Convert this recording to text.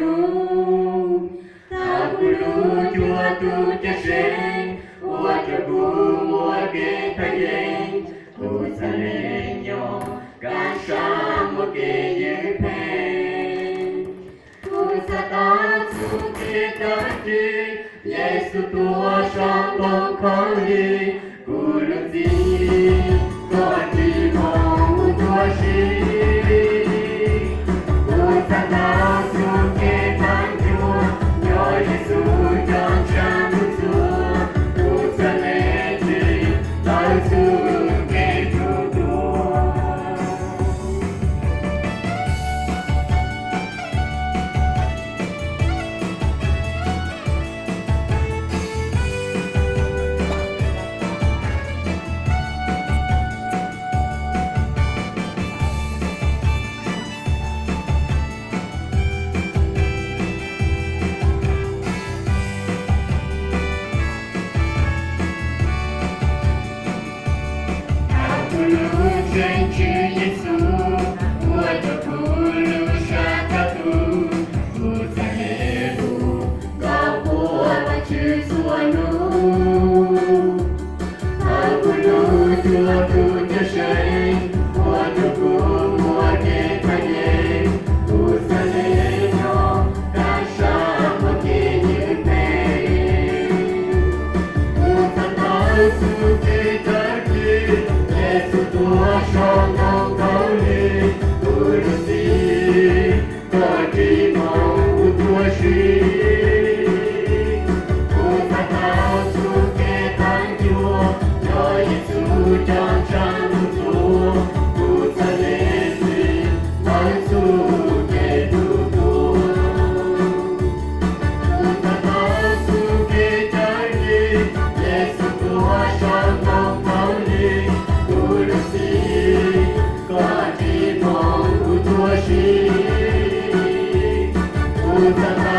nung ta ku lu chua tu cha sen wa cha ku mua ke thay yen tu sa le nyo ca sa mo ke yu pen tu sa ta su ke ta chi Yesu tua sang bông khó đi ku lu di ko ti mo tua shi tu sa ta su ke tan ju yo Yesu John chan tu tu sa le chi ta su ke tu tu Trên chữ Giêsu, mua cho lu sa ta tu, tu sa lê bu, có của ba chữ xua nu. Aku lu chua tu cho say, mua cho mua ke thay ye, tu sa lê nyo, ca sa mo ke như pe. Tu sa ta su ke ta ki, Yesu tua sang bông khó đi, tu lu si, có chi mong tua shi. Tu sa ta su ke tan chua, cho Yesu John chan tu, tu sa le si, tan su ke tu tu. Tu sa ta su ke ta đi, Yesu tua sang bông khó đi, tu lu si, có chi mong tua shi. Tu sa ta